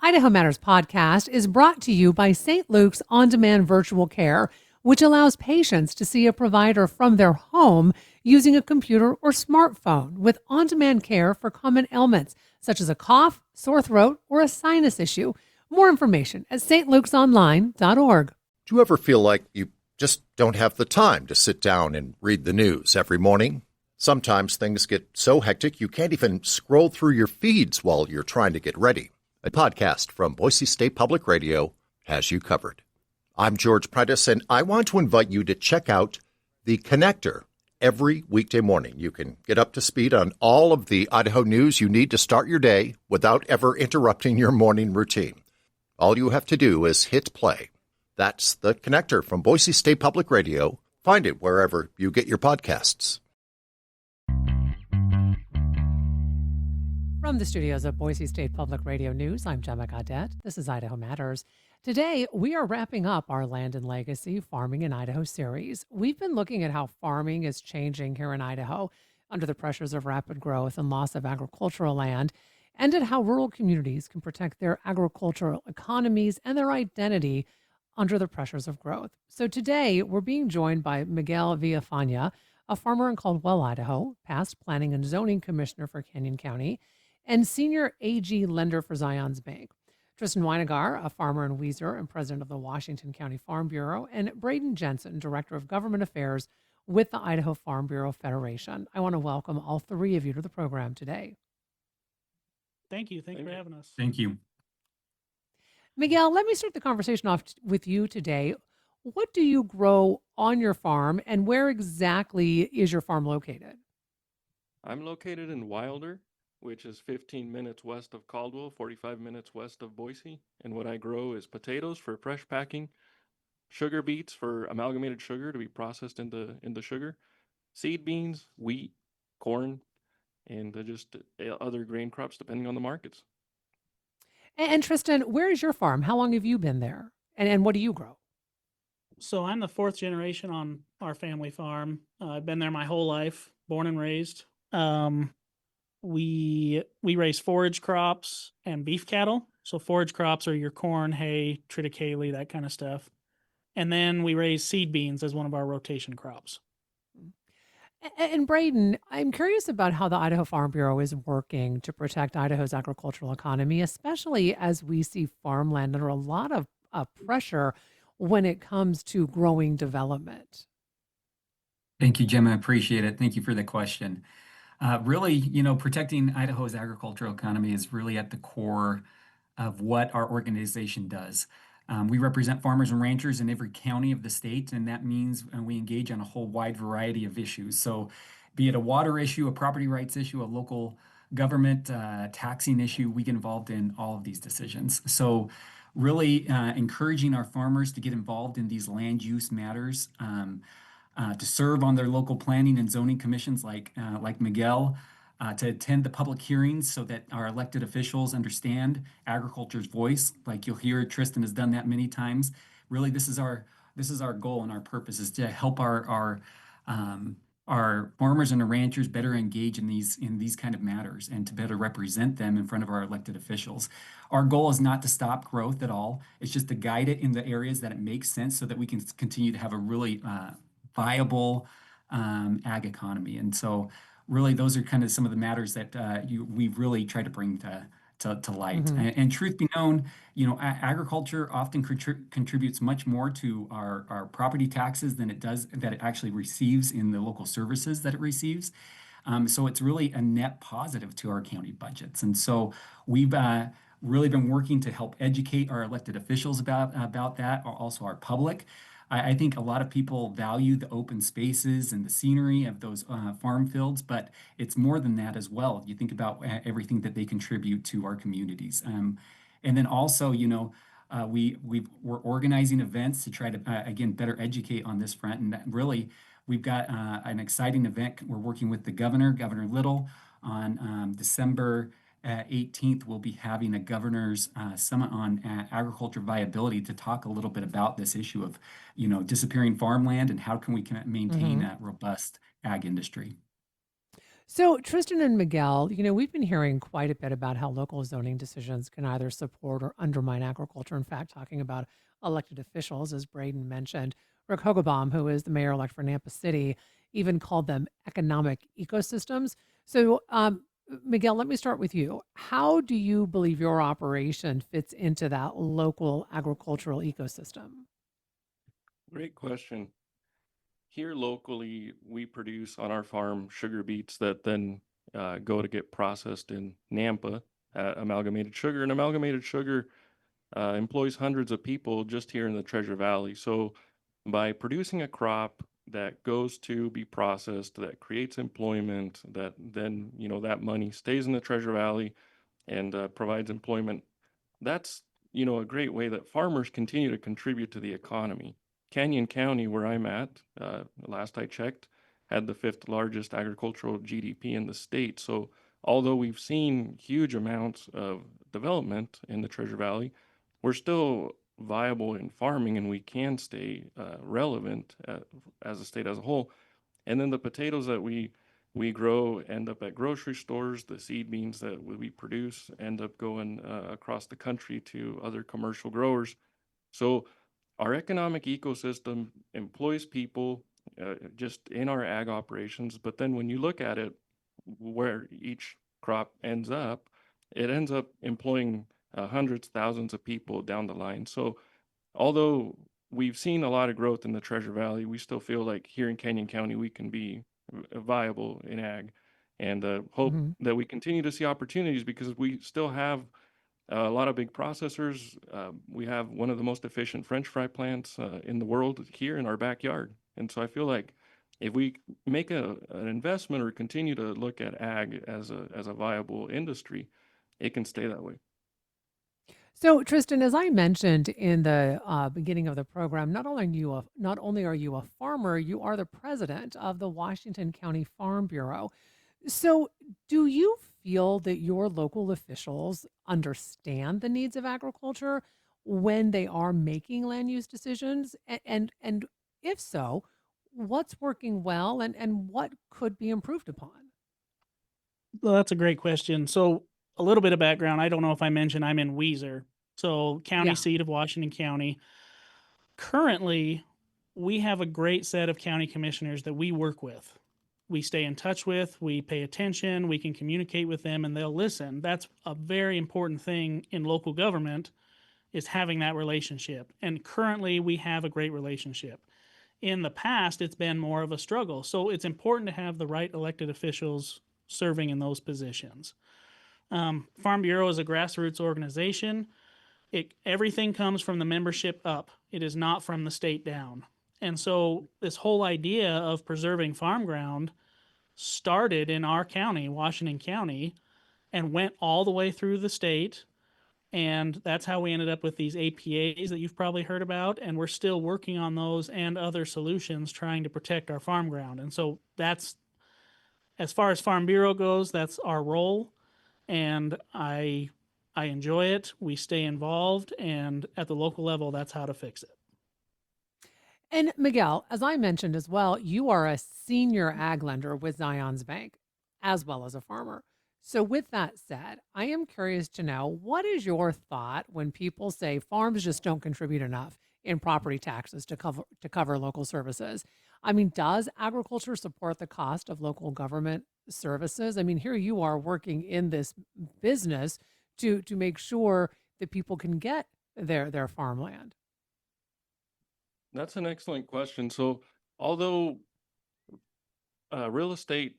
Idaho Matters podcast is brought to you by St. Luke's On-Demand Virtual Care, which allows patients to see a provider from their home using a computer or smartphone with on-demand care for common ailments such as a cough, sore throat, or a sinus issue. More information at stlukesonline.org. Do you ever feel like you just don't have the time to sit down and read the news every morning? Sometimes things get so hectic you can't even scroll through your feeds while you're trying to get ready. A podcast from Boise State Public Radio has you covered. I'm George Prentice, and I want to invite you to check out The Connector every weekday morning. You can get up to speed on all of the Idaho news you need to start your day without ever interrupting your morning routine. All you have to do is hit play. That's The Connector from Boise State Public Radio. Find it wherever you get your podcasts. From the studios of Boise State Public Radio News, I'm Gemma Gaudette. This is Idaho Matters. Today, we are wrapping up our Land and Legacy Farming in Idaho series. We've been looking at how farming is changing here in Idaho under the pressures of rapid growth and loss of agricultural land, and at how rural communities can protect their agricultural economies and their identity under the pressures of growth. So today, we're being joined by Miguel Villafana, a farmer in Caldwell, Idaho, past Planning and Zoning Commissioner for Canyon County, and Senior AG Lender for Zions Bank. Tristan Weinegar, a farmer in Weiser and president of the Washington County Farm Bureau, and Braden Jensen, Director of Government Affairs with the Idaho Farm Bureau Federation. I want to welcome all three of you to the program today. Thank you. Thanks for having us. Thank you. Miguel, let me start the conversation off with you today. What do you grow on your farm, and where exactly is your farm located? I'm located in Wilder, which is 15 minutes west of Caldwell, 45 minutes west of Boise. And what I grow is potatoes for fresh packing, sugar beets for amalgamated sugar to be processed into sugar, seed beans, wheat, corn, and just other grain crops depending on the markets. And Tristan, where is your farm? How long have you been there? And what do you grow? So I'm the fourth generation on our family farm. I've been there my whole life, born and raised. We raise forage crops and beef cattle. So forage crops are your corn, hay, triticale, that kind of stuff. And then we raise seed beans as one of our rotation crops. And Braden, I'm curious about how the Idaho Farm Bureau is working to protect Idaho's agricultural economy, especially as we see farmland under a lot of pressure when it comes to growing development. Thank you, Gemma. I appreciate it. Thank you for the question. Really, protecting Idaho's agricultural economy is really at the core of what our organization does. We represent farmers and ranchers in every county of the state, and that means we engage on a whole wide variety of issues. So be it a water issue, a property rights issue, a local government taxing issue, we get involved in all of these decisions. So really encouraging our farmers to get involved in these land use matters, to serve on their local planning and zoning commissions like Miguel, to attend the public hearings so that our elected officials understand agriculture's voice. Like you'll hear, Tristan has done that many times. Really, this is our goal and our purpose is to help our farmers and our ranchers better engage in these kind of matters and to better represent them in front of our elected officials. Our goal is not to stop growth at all. It's just to guide it in the areas that it makes sense so that we can continue to have a really viable ag economy. And so really, those are kind of some of the matters that we really try to bring to light. Mm-hmm. And truth be known, agriculture often contributes much more to our property taxes than it actually receives in the local services that it receives. So it's really a net positive to our county budgets. And so we've really been working to help educate our elected officials about that, also our public. I think a lot of people value the open spaces and the scenery of those farm fields, but it's more than that as well. You think about everything that they contribute to our communities. And then also, we're organizing events to try to, again, better educate on this front. And really, we've got an exciting event. We're working with the Governor Little, on December 18th, we'll be having a governor's summit on agriculture viability to talk a little bit about this issue of, disappearing farmland and how can we maintain a robust ag industry. So, Tristan and Miguel, we've been hearing quite a bit about how local zoning decisions can either support or undermine agriculture. In fact, talking about elected officials, as Braden mentioned, Rick Hogabaum, who is the mayor elect for Nampa City, even called them economic ecosystems. So, Miguel, let me start with you. How do you believe your operation fits into that local agricultural ecosystem? Great question. Here locally, we produce on our farm sugar beets that then go to get processed in Nampa at Amalgamated Sugar. And Amalgamated Sugar employs hundreds of people just here in the Treasure Valley. So by producing a crop that goes to be processed, that creates employment, that then, that money stays in the Treasure Valley and provides employment, that's, a great way that farmers continue to contribute to the economy. Canyon County, where I'm at, last I checked, had the fifth largest agricultural GDP in the state. So although we've seen huge amounts of development in the Treasure Valley, we're still viable in farming and we can stay relevant as a state as a whole. And then the potatoes that we grow end up at grocery stores. The seed beans that we produce end up going across the country to other commercial growers. So our economic ecosystem employs people just in our ag operations. But then when you look at it, where each crop ends up, it ends up employing hundreds, thousands of people down the line. So although we've seen a lot of growth in the Treasure Valley, we still feel like here in Canyon County we can be viable in ag, and hope Mhm. that we continue to see opportunities because we still have a lot of big processors. We have one of the most efficient French fry plants in the world here in our backyard, and so I feel like if we make an investment or continue to look at ag as a viable industry, it can stay that way. So, Tristan, as I mentioned in the beginning of the program, not only are you a farmer, you are the president of the Washington County Farm Bureau. So, do you feel that your local officials understand the needs of agriculture when they are making land use decisions? And if so, what's working well and what could be improved upon? Well, that's a great question. So, a little bit of background. I don't know if I mentioned I'm in Weiser, so county Yeah. seat of Washington County. Currently, we have a great set of county commissioners that we work with. We stay in touch with, we pay attention, we can communicate with them, and they'll listen. That's a very important thing in local government, is having that relationship. And currently, we have a great relationship. In the past, it's been more of a struggle. So it's important to have the right elected officials serving in those positions. Farm Bureau is a grassroots organization. Everything comes from the membership up. It is not from the state down. And so this whole idea of preserving farm ground started in our county, Washington County, and went all the way through the state. And that's how we ended up with these APAs that you've probably heard about. And we're still working on those and other solutions trying to protect our farm ground. And so that's, as far as Farm Bureau goes, that's our role. And I enjoy it. We stay involved, and at the local level, that's how to fix it. And Miguel, as I mentioned as well, you are a senior ag lender with Zion's Bank, as well as a farmer. So, with that said, I am curious to know what is your thought when people say farms just don't contribute enough in property taxes to cover local services? I mean, does agriculture support the cost of local government services? I mean, here you are working in this business to make sure that people can get their farmland. That's an excellent question. So although real estate,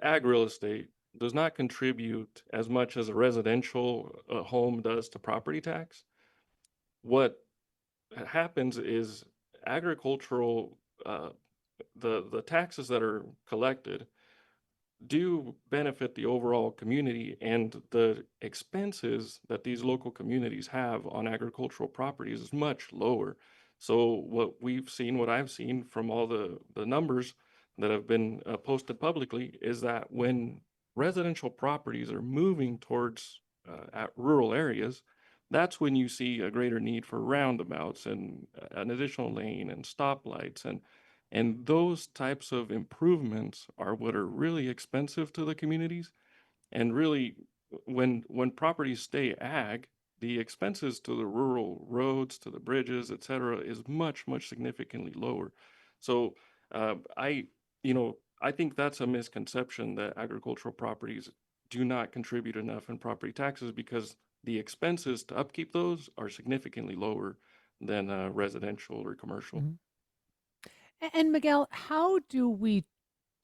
ag real estate, does not contribute as much as a residential home does to property tax, what happens is agricultural, the taxes that are collected do benefit the overall community, and the expenses that these local communities have on agricultural properties is much lower. So what I've seen from all the numbers that have been posted publicly is that when residential properties are moving towards at rural areas, that's when you see a greater need for roundabouts and an additional lane and stoplights And those types of improvements are what are really expensive to the communities. And really, when properties stay ag, the expenses to the rural roads, to the bridges, et cetera, is much significantly lower. So I, I think that's a misconception that agricultural properties do not contribute enough in property taxes because the expenses to upkeep those are significantly lower than residential or commercial. Mhm. And Miguel, how do we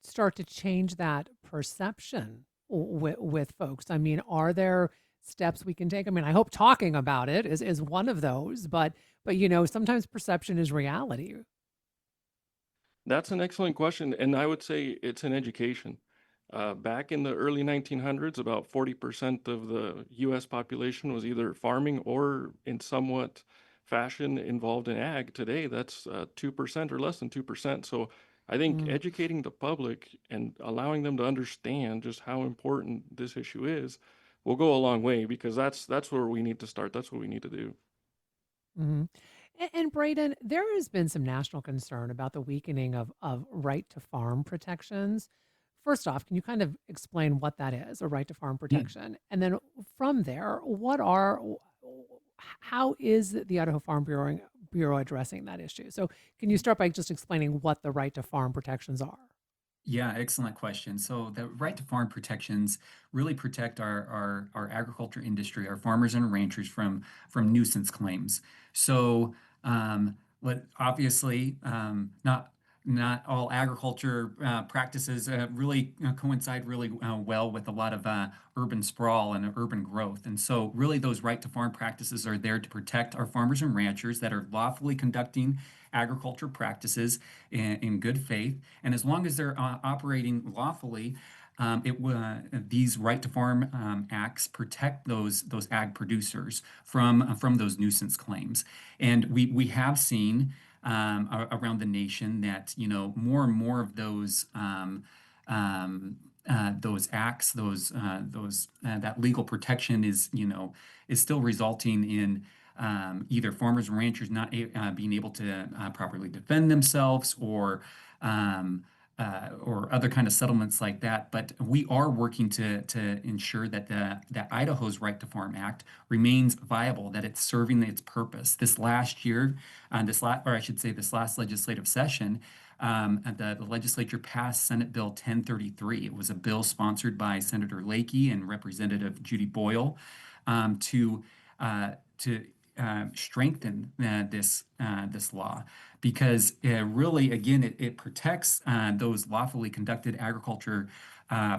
start to change that perception with folks? I mean, are there steps we can take? I mean, I hope talking about it is one of those, but sometimes perception is reality. That's an excellent question, and I would say it's an education. Back in the early 1900s, about 40% of the US population was either farming or in somewhat fashion involved in ag. Today, that's 2% or less than 2%. So I think Mm, educating the public and allowing them to understand just how important this issue is will go a long way because that's where we need to start. That's what we need to do. mhm. And Braden, there has been some national concern about the weakening of right to farm protections. First off, can you kind of explain what that is, a right to farm Yeah. protection? And then from there, how is the Idaho Bureau addressing that issue? So can you start by just explaining what the right to farm protections are? Yeah, excellent question. So the right to farm protections really protect our agriculture industry, our farmers and ranchers from nuisance claims. So obviously not all agriculture practices really coincide really well with a lot of urban sprawl and urban growth. And so really those right to farm practices are there to protect our farmers and ranchers that are lawfully conducting agriculture practices in good faith. And as long as they're operating lawfully, these right to farm acts protect those ag producers from those nuisance claims. And we have seen around the nation that more and more of those acts, those that legal protection is still resulting in either farmers and ranchers not being able to properly defend themselves or other kind of settlements like that. But we are working to ensure that Idaho's Right to Farm Act remains viable, that it's serving its purpose. This last year, or I should say, this last legislative session, the legislature passed Senate Bill 1033. It was a bill sponsored by Senator Lakey and Representative Judy Boyle to uh, to strengthen this law because really, again, it protects those lawfully conducted agriculture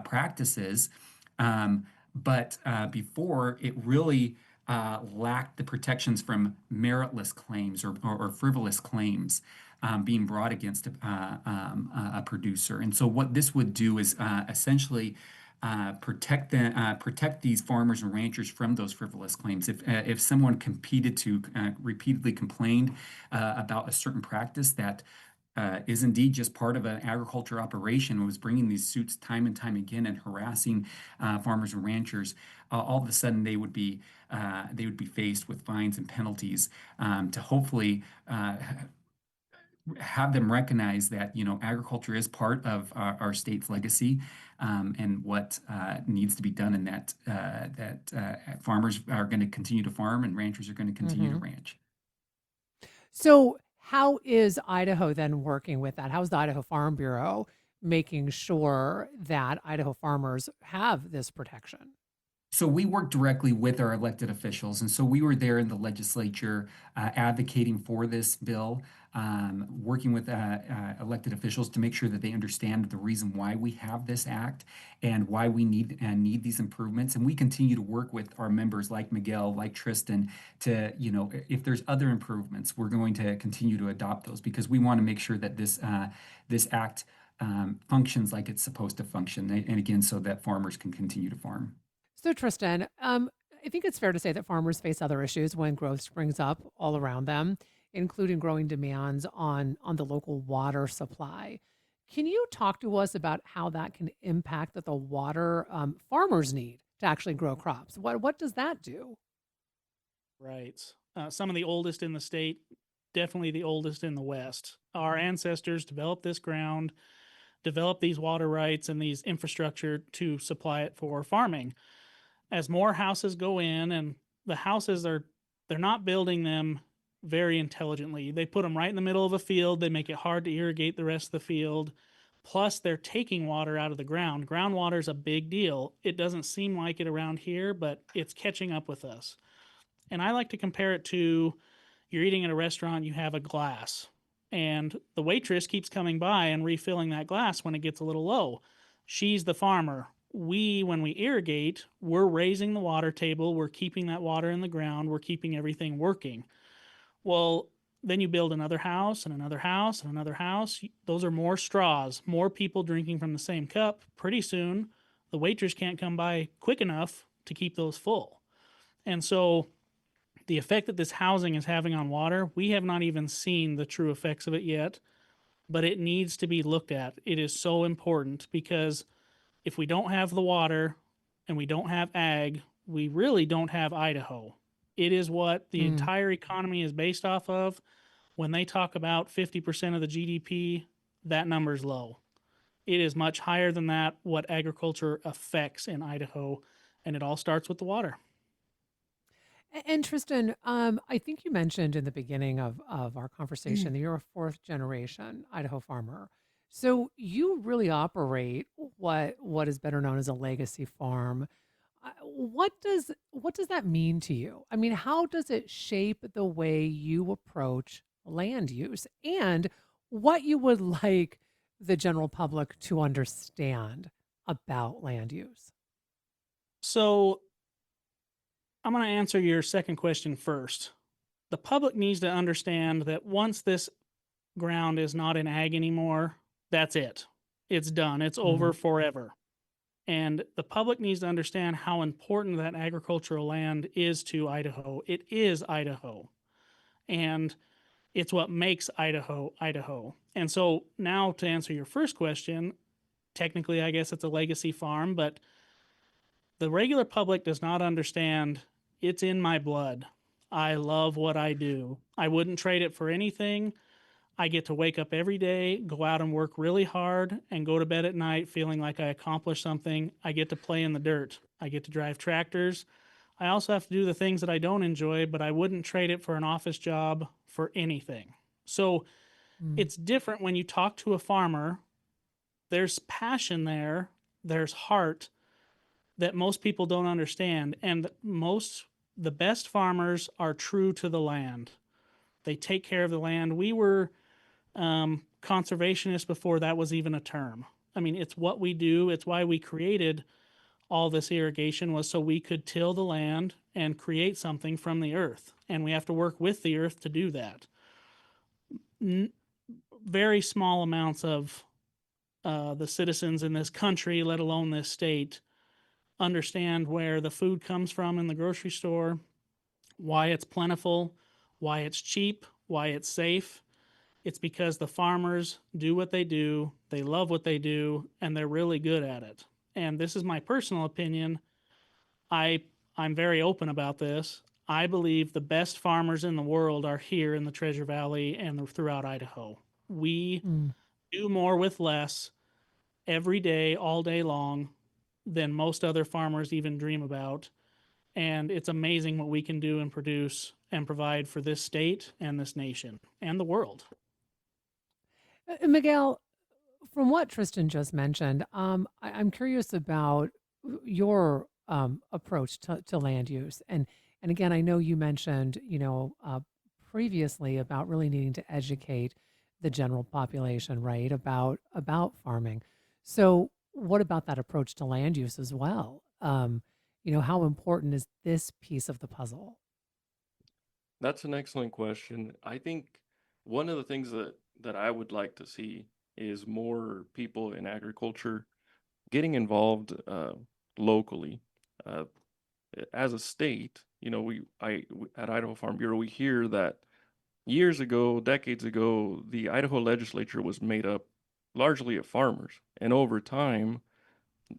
practices. But before, it really lacked the protections from meritless claims or frivolous claims being brought against a producer. And so, what this would do is essentially protect these farmers and ranchers from those frivolous claims. If someone repeatedly complained about a certain practice that is indeed just part of an agriculture operation and was bringing these suits time and time again and harassing farmers and ranchers, all of a sudden they would be faced with fines and penalties to hopefully have them recognize that agriculture is part of our state's legacy and what needs to be done, and that farmers are going to continue to farm and ranchers are going to continue to Hmm. ranch. So how is Idaho then working with that? How is the Idaho Farm Bureau making sure that Idaho farmers have this protection? So we work directly with our elected officials, and so we were there in the legislature advocating for this bill, working with elected officials to make sure that they understand the reason why we have this act and why we need these improvements. And we continue to work with our members like Miguel, like Tristan, to if there's other improvements, we're going to continue to adopt those because we want to make sure that this act functions like it's supposed to function, and again, so that farmers can continue to farm. So Tristan, I think it's fair to say that farmers face other issues when growth springs up all around them, including growing demands on the local water supply. Can you talk to us about how that can impact the water farmers need to actually grow crops? What does that do? Right. Some of the oldest in the state definitely the oldest in the West. Our ancestors developed this ground, developed these water rights and these infrastructure to supply it for farming. As more houses go in, and the houses they're not building them very intelligently. They put them right in the middle of a field. They make it hard to irrigate the rest of the field. Plus, they're taking water out of the ground. Groundwater is a big deal. It doesn't seem like it around here, but it's catching up with us. And I like to compare it to, you're eating at a restaurant, you have a glass, and the waitress keeps coming by and refilling that glass when it gets a little low. She's the farmer. When we irrigate, we're raising the water table, we're keeping that water in the ground, we're keeping everything working. Well, then you build another house and another house and another house. Those are more straws, more people drinking from the same cup. Pretty soon, the waitress can't come by quick enough to keep those full. And so the effect that this housing is having on water, we have not even seen the true effects of it yet, but it needs to be looked at. It is so important because if we don't have the water and we don't have ag, we really don't have Idaho. It is what the entire economy is based off of. When they talk about 50% of the GDP, that number's low. It is much higher than that, what agriculture affects in Idaho, and it all starts with the water. And Tristan, I think you mentioned in the beginning of our conversation that you're a fourth generation Idaho farmer. So you really operate what is better known as a legacy farm. What does that mean to you? I mean, how does it shape the way you approach land use and what you would like the general public to understand about land use? So I'm going to answer your second question first. The public needs to understand that once this ground is not in ag anymore, that's it. It's done. It's over forever. And the public needs to understand how important that agricultural land is to Idaho. It is Idaho. And it's what makes Idaho Idaho. And so now to answer your first question, technically I guess it's a legacy farm, but the regular public does not understand it's in my blood. I love what I do. I wouldn't trade it for anything. I get to wake up every day, go out and work really hard, and go to bed at night feeling like I accomplished something. I get to play in the dirt. I get to drive tractors. I also have to do the things that I don't enjoy, but I wouldn't trade it for an office job for anything. So it's different when you talk to a farmer. There's passion there, there's heart that most people don't understand. And the best farmers are true to the land. They take care of the land. We were conservationists before that was even a term. I mean, it's what we do. It's why we created all this irrigation, was so we could till the land and create something from the earth. And we have to work with the earth to do that. Very small amounts of the citizens in this country, let alone this state, understand where the food comes from in the grocery store, why it's plentiful, why it's cheap, why it's safe. It's because the farmers do what they do, they love what they do, and they're really good at it. And this is my personal opinion. I'm very open about this. I believe the best farmers in the world are here in the Treasure Valley and throughout Idaho. We do more with less every day, all day long, than most other farmers even dream about. And it's amazing what we can do and produce and provide for this state and this nation and the world. Miguel, from what Tristan just mentioned, I'm curious about your approach to land use, and again, I know you mentioned, previously about really needing to educate the general population, right, about farming. So, what about that approach to land use as well? How important is this piece of the puzzle? That's an excellent question. I think one of the things that I would like to see is more people in agriculture getting involved locally. Uh, as a state, at Idaho Farm Bureau, we hear that years ago, decades ago, the Idaho legislature was made up largely of farmers, and over time,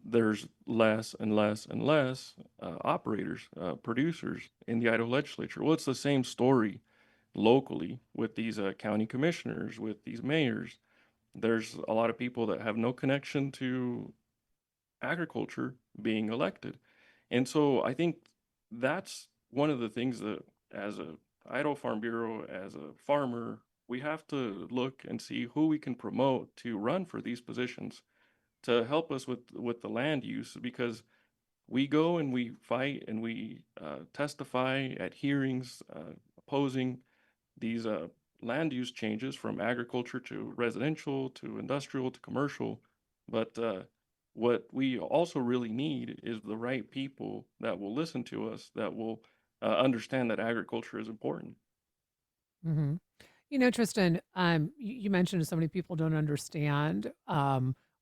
there's less and less and less operators, producers in the Idaho legislature. Well, it's the same story locally with these county commissioners, with these mayors. There's a lot of people that have no connection to agriculture being elected. And so I think that's one of the things that, as a Idaho Farm Bureau, as a farmer, we have to look and see who we can promote to run for these positions to help us with the land use, because we go and we fight and we testify at hearings opposing these land use changes from agriculture to residential to industrial to commercial. But what we also really need is the right people that will listen to us, that will understand that agriculture is important. Hmm. Tristan, you mentioned so many people don't understand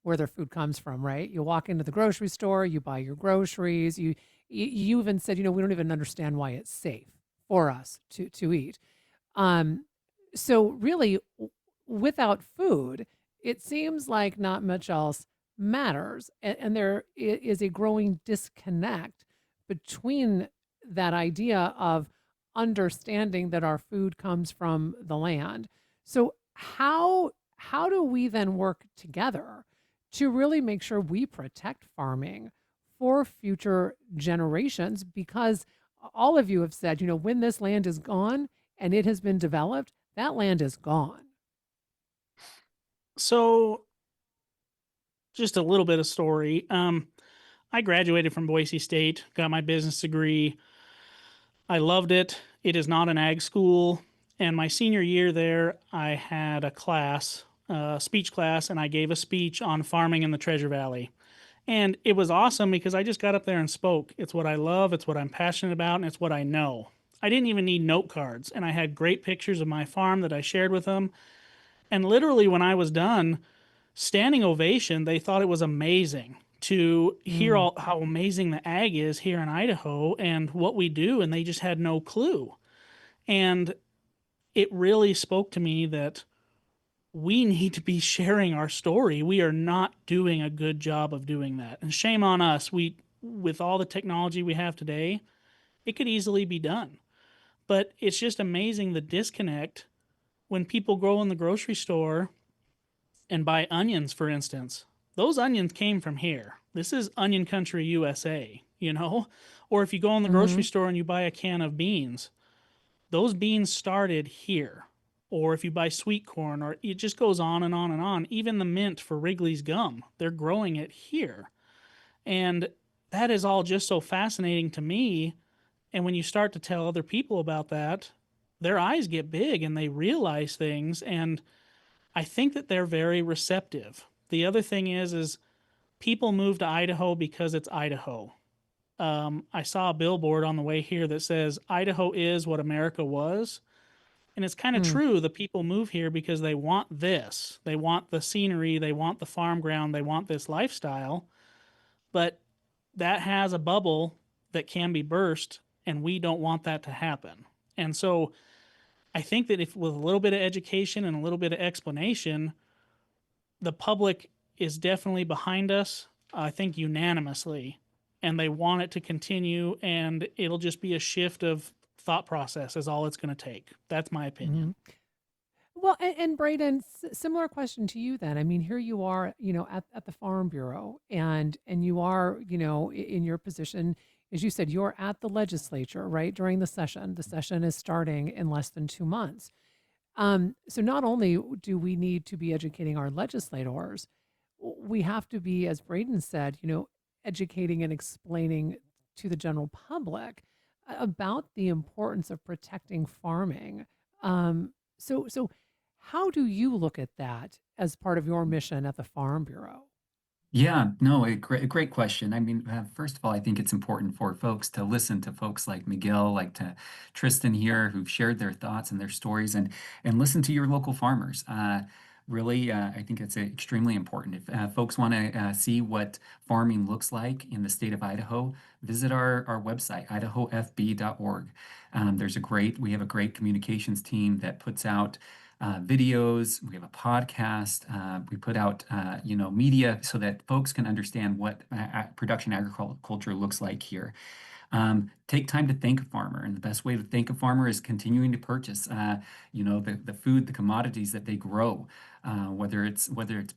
where their food comes from, right? You walk into the grocery store, you buy your groceries. You even said, we don't even understand why it's safe for us to eat. Um, so really, without food, it seems like not much else matters, and there is a growing disconnect between that idea of understanding that our food comes from the land. So how do we then work together to really make sure we protect farming for future generations? Because all of you have said, when this land is gone and it has been developed, that land is gone. So, just a little bit of story. I graduated from Boise State, got my business degree. I loved it. It is not an ag school. And my senior year there, I had a class, speech class, and I gave a speech on farming in the Treasure Valley. And it was awesome because I just got up there and spoke. It's what I love, it's what I'm passionate about, and it's what I know. I didn't even need note cards, and I had great pictures of my farm that I shared with them. And literally, when I was done, standing ovation, they thought it was amazing to hear Mm, all how amazing the ag is here in Idaho and what we do, and they just had no clue. And it really spoke to me that we need to be sharing our story. We are not doing a good job of doing that. And shame on us. With all the technology we have today, it could easily be done. But it's just amazing the disconnect when people go in the grocery store and buy onions, for instance. Those onions came from here. This is onion country USA, you know? Or if you go in the grocery mhm, store and you buy a can of beans, those beans started here. Or if you buy sweet corn, or it just goes on and on and on. Even the mint for Wrigley's gum, they're growing it here. And that is all just so fascinating to me. And when you start to tell other people about that, their eyes get big and they realize things. And I think that they're very receptive. The other thing is people move to Idaho because it's Idaho. I saw a billboard on the way here that says Idaho is what America was. And it's kind of mm, true. The people move here because they want this. They want the scenery. They want the farm ground. They want this lifestyle. But that has a bubble that can be burst. And we don't want that to happen. And so I think that if with a little bit of education and a little bit of explanation, the public is definitely behind us, I think unanimously, and they want it to continue, and it'll just be a shift of thought process is all it's going to take. That's my opinion. mhm. Well, and Braden, similar question to you then. I mean, here you are, at the Farm Bureau, and you are, in your position, as you said, you're at the legislature, right, during the session. The session is starting in less than 2 months. So not only do we need to be educating our legislators, we have to be, as Braden said, educating and explaining to the general public about the importance of protecting farming. So how do you look at that as part of your mission at the Farm Bureau? Yeah, no, a great question. I mean, first of all, I think it's important for folks to listen to folks like Miguel, like to Tristan here, who've shared their thoughts and their stories, and listen to your local farmers. Really, I think it's extremely important. If folks want to see what farming looks like in the state of Idaho, visit our website, idahofb.org. We have a great communications team that puts out videos. We have a podcast. We put out, media so that folks can understand what production agriculture looks like here. Take time to thank a farmer, and the best way to thank a farmer is continuing to purchase, the food, the commodities that they grow, whether it's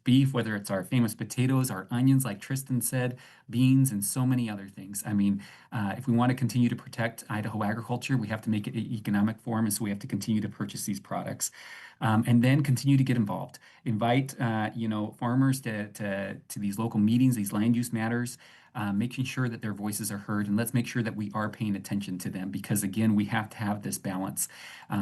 beef, whether it's our famous potatoes, our onions, like Tristan said, beans, and so many other things. I mean, if we want to continue to protect Idaho agriculture, we have to make it an economic form, and so we have to continue to purchase these products, and then continue to get involved. Invite, farmers to these local meetings, these land use matters, making sure that their voices are heard, and let's make sure that we are paying attention to them because, again, we have to have this balance.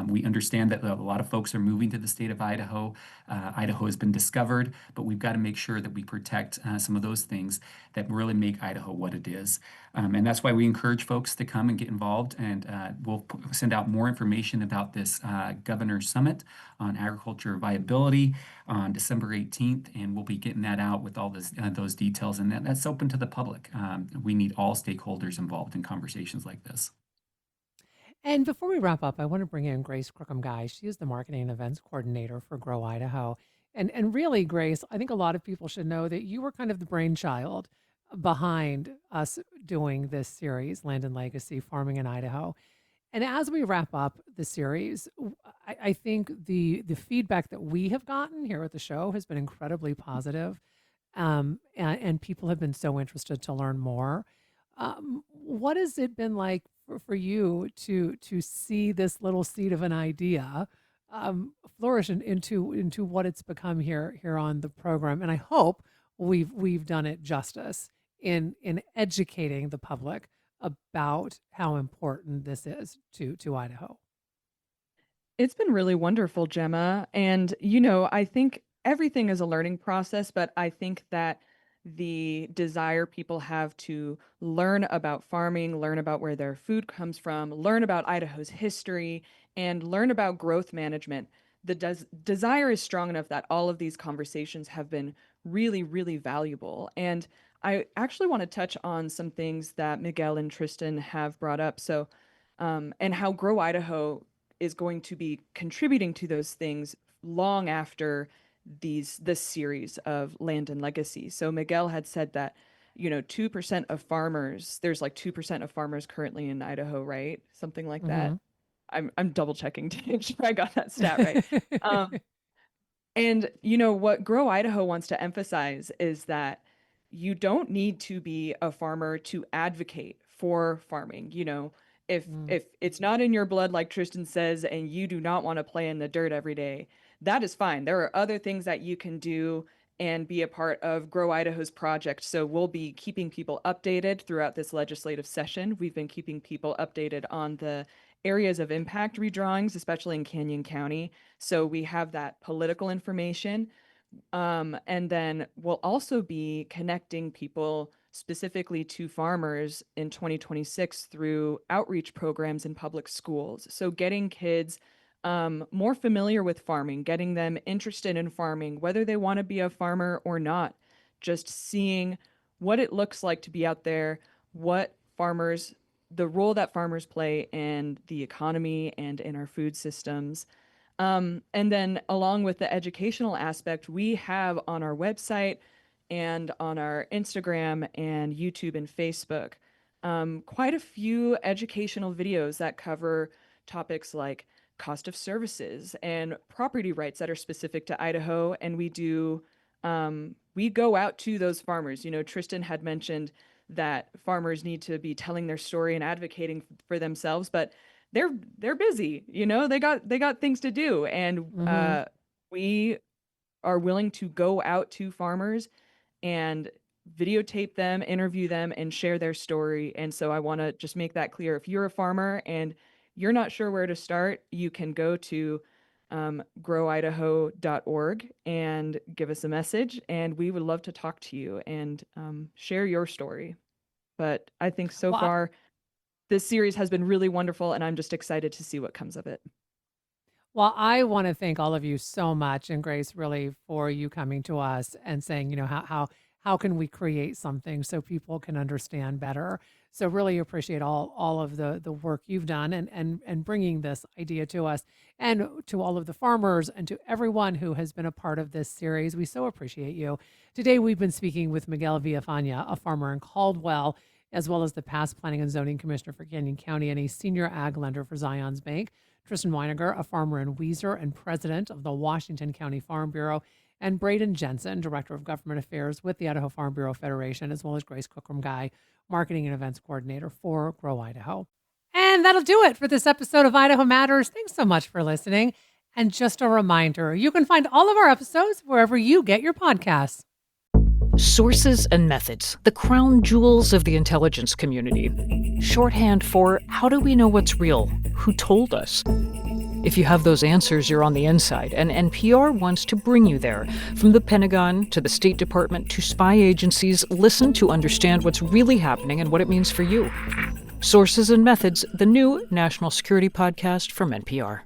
We understand that a lot of folks are moving to the state of Idaho. Idaho has been discovered, but we've got to make sure that we protect some of those things that really make Idaho what it is. And that's why we encourage folks to come and get involved. And we'll send out more information about this Governor's Summit on agriculture viability on December 18th. And we'll be getting that out with all those details. And that's open to the public. We need all stakeholders involved in conversations like this. And before we wrap up, I want to bring in Grace Crookham-Guy. She is the marketing and events coordinator for Grow Idaho. And really, Grace, I think a lot of people should know that you were kind of the brainchild behind us doing this series, Land and Legacy, Farming in Idaho. And as we wrap up the series, I think the feedback that we have gotten here at the show has been incredibly positive, and people have been so interested to learn more. What has it been like for you to see this little seed of an idea flourish into what it's become here on the program? And I hope we've done it justice in educating the public about how important this is to Idaho. It's been really wonderful, Gemma. And, I think everything is a learning process, but I think that the desire people have to learn about farming, learn about where their food comes from, learn about Idaho's history, and learn about growth management. The desire is strong enough that all of these conversations have been really, really valuable. And I actually want to touch on some things that Miguel and Tristan have brought up. So, and how Grow Idaho is going to be contributing to those things long after this series of Land and Legacy. So Miguel had said that 2% of farmers, there's like 2% of farmers currently in Idaho, right? Something like that. I'm double checking to make sure I got that stat right. And what Grow Idaho wants to emphasize is that you don't need to be a farmer to advocate for farming. If it's not in your blood, like Tristan says, and you do not want to play in the dirt every day, that is fine. There are other things that you can do and be a part of Grow Idaho's project. So we'll be keeping people updated throughout this legislative session. We've been keeping people updated on the areas of impact redrawings, especially in Canyon County. So we have that political information. And then we'll also be connecting people specifically to farmers in 2026 through outreach programs in public schools. So getting kids more familiar with farming, getting them interested in farming, whether they want to be a farmer or not, just seeing what it looks like to be out there, the role that farmers play in the economy and in our food systems. And then along with the educational aspect, we have on our website and on our Instagram and YouTube and Facebook, quite a few educational videos that cover topics like cost of services and property rights that are specific to Idaho. And we go out to those farmers. Tristan had mentioned that farmers need to be telling their story and advocating for themselves, but they're busy, they got things to do. And we are willing to go out to farmers and videotape them, interview them, and share their story. And so I want to just make that clear. If you're a farmer and you're not sure where to start, you can go to growidaho.org and give us a message, and we would love to talk to you and share your story. But I think so far, this series has been really wonderful, and I'm just excited to see what comes of it. Well, I want to thank all of you so much, and Grace, really, for you coming to us and saying, how can we create something so people can understand better? So really appreciate all of the work you've done and bringing this idea to us, and to all of the farmers and to everyone who has been a part of this series. We so appreciate you. Today, we've been speaking with Miguel Villafana, a farmer in Caldwell. as well as the past planning and zoning commissioner for Canyon County and a senior ag lender for Zions Bank. Tristan Weiniger, a farmer in Weiser and president of the Washington County Farm Bureau, and Braden Jensen, director of government affairs with the Idaho Farm Bureau Federation, as well as Grace Cookram-Guy, marketing and events coordinator for Grow Idaho. And that'll do it for this episode of Idaho Matters. Thanks so much for listening. And just a reminder, you can find all of our episodes wherever you get your podcasts. Sources and methods, the crown jewels of the intelligence community. Shorthand for how do we know what's real? Who told us? If you have those answers, you're on the inside, and NPR wants to bring you there. From the Pentagon to the State Department to spy agencies, listen to understand what's really happening and what it means for you. Sources and Methods, the new national security podcast from NPR.